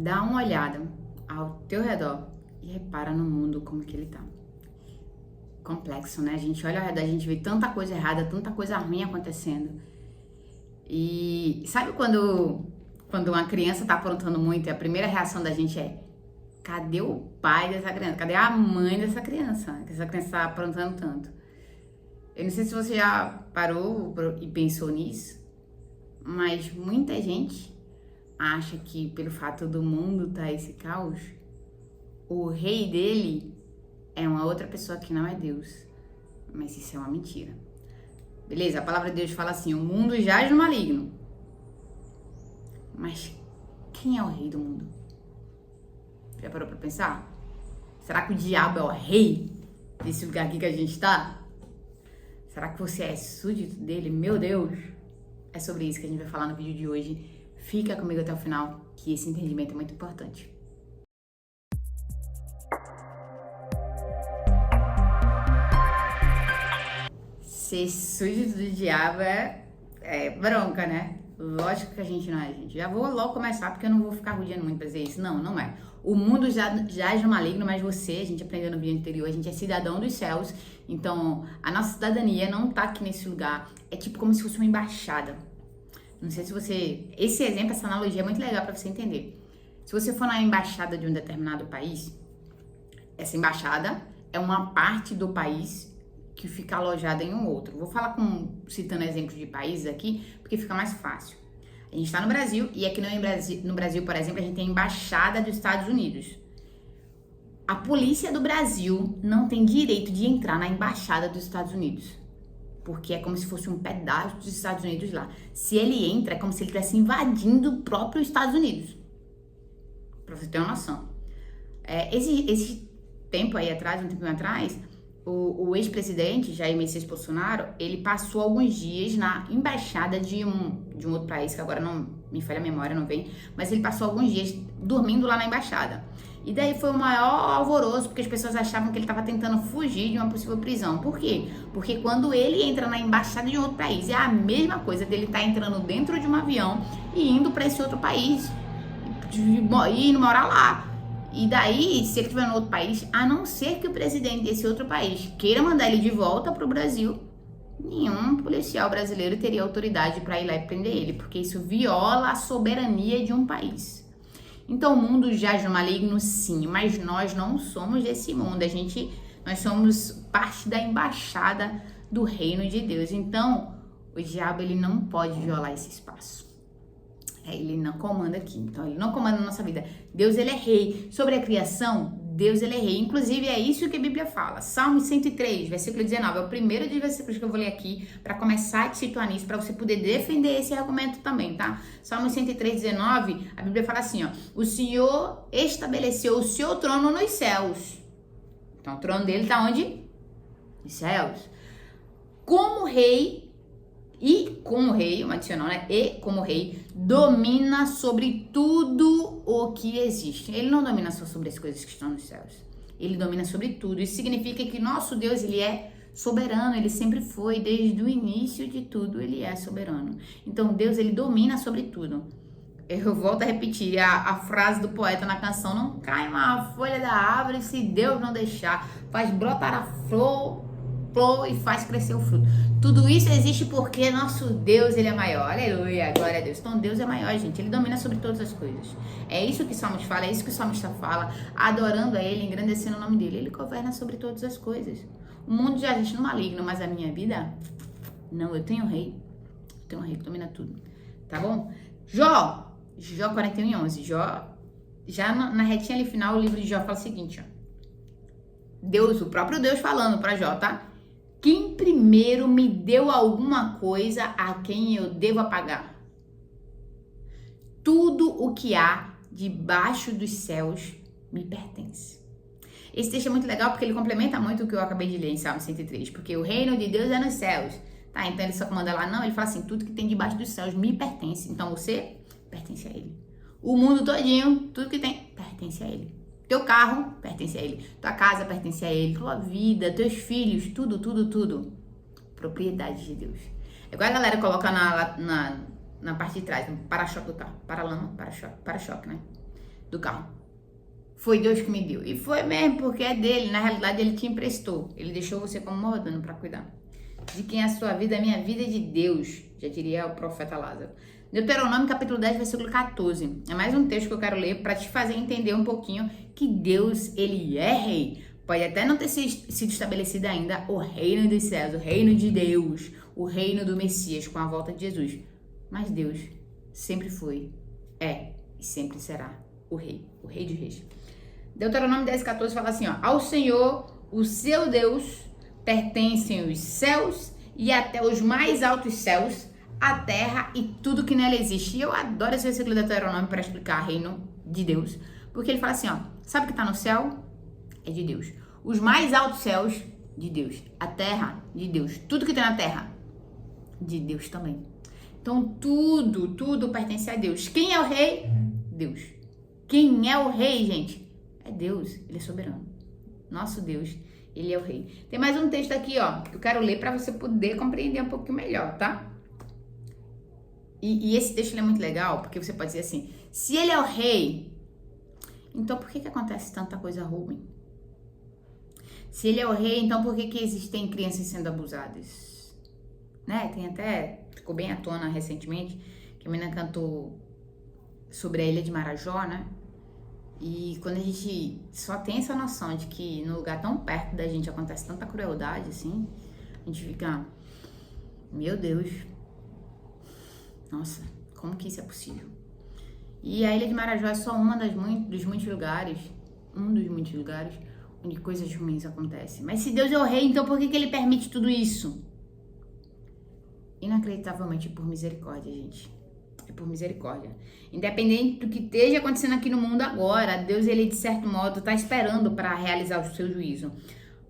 Dá uma olhada ao teu redor e repara no mundo como que ele tá. Complexo, né? A gente olha ao redor, a gente vê tanta coisa errada, tanta coisa ruim acontecendo. E sabe quando uma criança tá aprontando muito e a primeira reação da gente é: cadê o pai dessa criança? Cadê a mãe dessa criança? Que essa criança tá aprontando tanto. Eu não sei se você já parou e pensou nisso, mas muita gente acha que pelo fato do mundo tá esse caos, o rei dele é uma outra pessoa que não é Deus. Mas isso é uma mentira. Beleza? A palavra de Deus fala assim: o mundo jaz no maligno. Mas quem é o rei do mundo? Já parou pra pensar? Será que o diabo é o rei desse lugar aqui que a gente tá? Será que você é súdito dele? Meu Deus! É sobre isso que a gente vai falar no vídeo de hoje. Fica comigo até o final, que esse entendimento é muito importante. Ser súdito do diabo é bronca, né? Lógico que a gente não é, gente. Já vou logo começar, porque eu não vou ficar rodeando muito pra dizer isso. Não, não é. O mundo já é no maligno, mas você, a gente aprendeu no vídeo anterior, a gente é cidadão dos céus. Então, a nossa cidadania não tá aqui nesse lugar. É tipo como se fosse uma embaixada. Não sei se você... Esse exemplo, essa analogia é muito legal pra você entender. Se você for na embaixada de um determinado país, essa embaixada é uma parte do país que fica alojada em um outro. Vou falar citando exemplos de países aqui, porque fica mais fácil. A gente está no Brasil, e aqui no Brasil, por exemplo, a gente tem a Embaixada dos Estados Unidos. A polícia do Brasil não tem direito de entrar na Embaixada dos Estados Unidos, porque é como se fosse um pedaço dos Estados Unidos lá. Se ele entra, é como se ele estivesse invadindo o próprio Estados Unidos. Pra você ter uma noção. Esse tempo aí atrás, um tempinho atrás, o ex-presidente, Jair Messias Bolsonaro, ele passou alguns dias na embaixada de um outro país, que agora não me falha a memória, não vem, mas ele passou alguns dias dormindo lá na embaixada. E daí foi o maior alvoroço, porque as pessoas achavam que ele estava tentando fugir de uma possível prisão. Por quê? Porque quando ele entra na embaixada de outro país, é a mesma coisa dele estar entrando dentro de um avião e indo para esse outro país, e indo morar lá. E daí, se ele estiver no outro país, a não ser que o presidente desse outro país queira mandar ele de volta pro Brasil, nenhum policial brasileiro teria autoridade para ir lá e prender ele, porque isso viola a soberania de um país. Então, o mundo jaz no maligno, sim, mas nós não somos desse mundo. Nós somos parte da embaixada do reino de Deus. Então, o diabo, ele não pode violar esse espaço. Ele não comanda aqui, então ele não comanda na nossa vida. Deus, ele é rei. Sobre a criação, Deus, ele é rei. Inclusive, é isso que a Bíblia fala. Salmo 103, versículo 19, é o primeiro dos versículos que eu vou ler aqui para começar a te situar nisso, para você poder defender esse argumento também, tá? Salmo 103, 19, a Bíblia fala assim, ó: o Senhor estabeleceu o seu trono nos céus. Então, o trono dele tá onde? Nos céus. Como rei, um adicional, né? E como rei, domina sobre tudo o que existe. Ele não domina só sobre as coisas que estão nos céus. Ele domina sobre tudo. Isso significa que nosso Deus, ele é soberano. Ele sempre foi, desde o início de tudo, ele é soberano. Então, Deus, ele domina sobre tudo. Eu volto a repetir a frase do poeta na canção: não cai uma folha da árvore se Deus não deixar. Faz brotar a flor e faz crescer o fruto. Tudo isso existe porque nosso Deus, ele é maior. Aleluia, glória a Deus. Então Deus é maior, gente. Ele domina sobre todas as coisas. É isso que o Salmos fala, é isso que o Salmista fala. Adorando a ele, engrandecendo o nome dele. Ele governa sobre todas as coisas. O mundo já existe no maligno, mas a minha vida, não, eu tenho um rei. Eu tenho um rei que domina tudo. Tá bom? Jó 41:11. Jó, já na retinha ali final, o livro de Jó fala o seguinte, ó. Deus, o próprio Deus falando pra Jó, tá? Quem primeiro me deu alguma coisa a quem eu devo pagar? Tudo o que há debaixo dos céus me pertence. Esse texto é muito legal porque ele complementa muito o que eu acabei de ler em Salmo 103, porque o reino de Deus é nos céus, tá? Então ele só comanda lá, não, ele fala assim: tudo que tem debaixo dos céus me pertence. Então você pertence a ele. O mundo todinho, tudo que tem, pertence a ele. Teu carro pertence a ele, tua casa pertence a ele, tua vida, teus filhos, tudo. Propriedade de Deus. É igual a galera coloca na parte de trás, no para-choque do carro. Para-lama, para-choque, né? do carro. Foi Deus que me deu. E foi mesmo, porque é dele. Na realidade, ele te emprestou. Ele deixou você como mordomo para cuidar. De quem é a sua vida, a minha vida é de Deus, já diria o profeta Lázaro. Deuteronômio capítulo 10, versículo 14. É mais um texto que eu quero ler para te fazer entender um pouquinho que Deus, ele é rei. Pode até não ter sido estabelecido ainda o reino dos céus, o reino de Deus, o reino do Messias com a volta de Jesus. Mas Deus sempre foi, é e sempre será o rei de reis. Deuteronômio 10, 14 fala assim, ó, ao Senhor, o seu Deus, pertencem os céus e até os mais altos céus, a terra e tudo que nela existe. E eu adoro esse versículo do Deuteronômio para explicar o reino de Deus, porque ele fala assim, ó, sabe o que está no céu? É de Deus. Os mais altos céus, de Deus. A terra, de Deus. Tudo que tem na terra, de Deus também. Então, tudo pertence a Deus. Quem é o rei? Deus. Quem é o rei, gente? É Deus. Ele é soberano. Nosso Deus, ele é o rei. Tem mais um texto aqui, ó, que eu quero ler para você poder compreender um pouquinho melhor, tá? E esse texto ele é muito legal, porque você pode dizer assim, se ele é o rei, então por que acontece tanta coisa ruim? Se ele é o rei, então por que existem crianças sendo abusadas? Né? Tem até, ficou bem à tona recentemente, que a menina cantou sobre a ilha de Marajó, né? E quando a gente só tem essa noção de que no lugar tão perto da gente acontece tanta crueldade, assim, a gente fica, meu Deus, nossa, como que isso é possível? E a ilha de Marajó é só uma dos muitos lugares, onde coisas ruins acontecem. Mas se Deus é o rei, então por que ele permite tudo isso? Inacreditavelmente por misericórdia, gente. É por misericórdia. Independente do que esteja acontecendo aqui no mundo agora, Deus, ele de certo modo está esperando para realizar o seu juízo.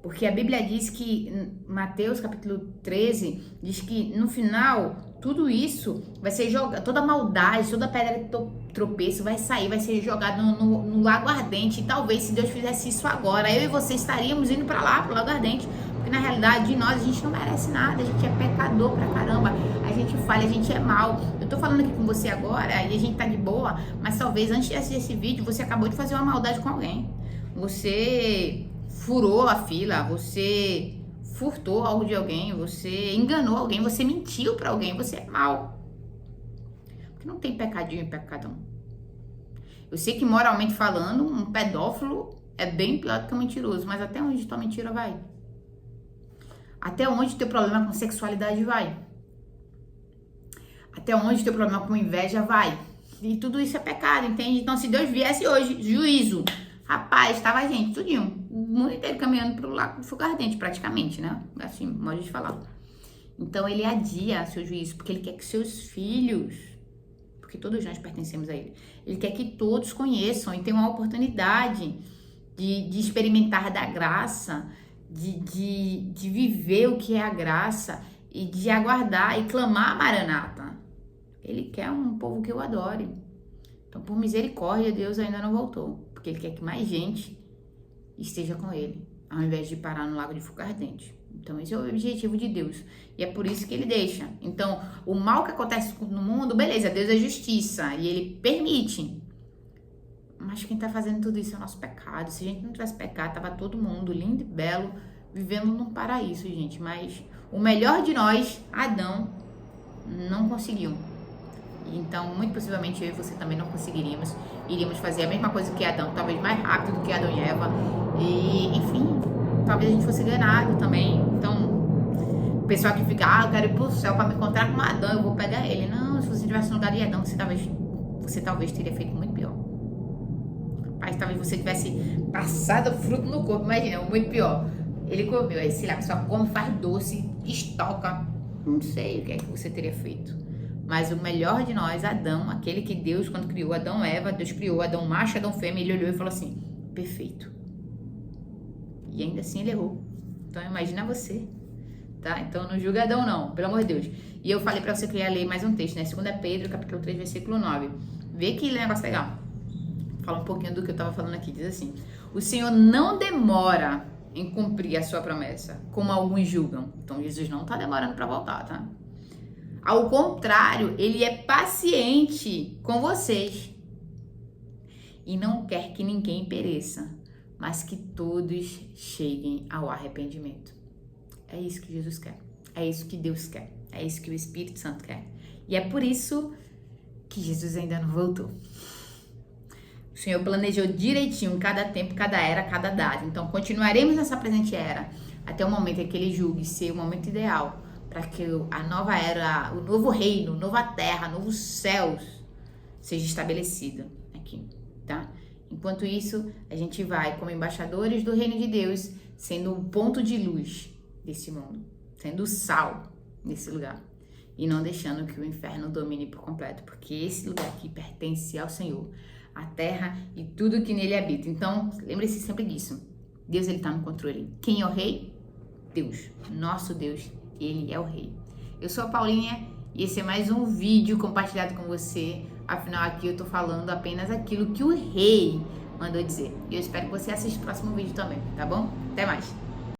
Porque a Bíblia diz que, Mateus capítulo 13, diz que no final, tudo isso vai ser jogado, toda maldade, toda pedra de tropeço vai sair, vai ser jogado no lago ardente. E talvez se Deus fizesse isso agora, eu e você estaríamos indo para lá, pro lago ardente. Porque na realidade, de nós, a gente não merece nada, a gente é pecador pra caramba, a gente falha, a gente é mal. Eu tô falando aqui com você agora e a gente tá de boa, mas talvez antes de assistir esse vídeo, você acabou de fazer uma maldade com alguém. Você furou a fila, você furtou algo de alguém, você enganou alguém, você mentiu pra alguém, você é mal. Porque não tem pecadinho e pecadão. Eu sei que moralmente falando, um pedófilo é bem pior do que um mentiroso, mas até onde tua mentira vai? Até onde teu problema com sexualidade vai? Até onde teu problema com inveja vai? E tudo isso é pecado, entende? Então se Deus viesse hoje, juízo, rapaz, estava a gente, tudinho, o mundo inteiro caminhando pro lago de fogo ardente, praticamente, né? Assim, modo de falar. Então ele adia seu juízo, porque ele quer que seus filhos, porque todos nós pertencemos a ele, ele quer que todos conheçam e tenham a oportunidade de experimentar da graça, de viver o que é a graça e de aguardar e clamar a Maranata. Ele quer um povo que o adore. Então, por misericórdia, Deus ainda não voltou, porque ele quer que mais gente esteja com ele, ao invés de parar no lago de fogo ardente. Então, esse é o objetivo de Deus. E é por isso que ele deixa. Então, o mal que acontece no mundo, beleza, Deus é justiça e ele permite. Mas quem tá fazendo tudo isso é o nosso pecado. Se a gente não tivesse pecado, tava todo mundo lindo e belo, vivendo num paraíso, gente. Mas o melhor de nós, Adão, não conseguiu. Então, muito possivelmente, eu e você também não conseguiríamos. Iríamos fazer a mesma coisa que Adão, talvez mais rápido do que Adão e Eva. E, enfim, talvez a gente fosse enganado também. Então, o pessoal que fica, eu quero ir pro céu para me encontrar com Adão, eu vou pegar ele. Não, se você estivesse no lugar de Adão, você talvez teria feito muito pior. Rapaz, talvez você tivesse passado fruto no corpo, imagina, muito pior. Ele comeu, aí sei lá, a pessoa come, faz doce, estoca. Não sei o que é que você teria feito. Mas o melhor de nós, Adão, aquele que Deus, quando criou Adão e Eva, Deus criou Adão macho, Adão fêmea, ele olhou e falou assim, perfeito. E ainda assim ele errou. Então imagina você, tá? Então não julga Adão não, pelo amor de Deus. E eu falei pra você que eu ia ler mais um texto, né? 2 Pedro, capítulo 3, versículo 9. Vê que negócio legal. Fala um pouquinho do que eu tava falando aqui, diz assim, o Senhor não demora em cumprir a sua promessa, como alguns julgam. Então Jesus não tá demorando pra voltar, tá? Ao contrário, ele é paciente com vocês e não quer que ninguém pereça, mas que todos cheguem ao arrependimento. É isso que Jesus quer, é isso que Deus quer, é isso que o Espírito Santo quer. E é por isso que Jesus ainda não voltou. O Senhor planejou direitinho cada tempo, cada era, cada data. Então, continuaremos nessa presente era até o momento em que Ele julgue ser o momento ideal para que a nova era, o novo reino, nova terra, novos céus seja estabelecido aqui, tá? Enquanto isso, a gente vai como embaixadores do reino de Deus, sendo um ponto de luz desse mundo, sendo sal nesse lugar e não deixando que o inferno domine por completo, porque esse lugar aqui pertence ao Senhor, a terra e tudo que nele habita. Então, lembre-se sempre disso. Deus, ele tá no controle. Quem é o rei? Deus, nosso Deus, ele é o rei. Eu sou a Paulinha e esse é mais um vídeo compartilhado com você. Afinal, aqui eu tô falando apenas aquilo que o rei mandou dizer. E eu espero que você assista o próximo vídeo também, tá bom? Até mais!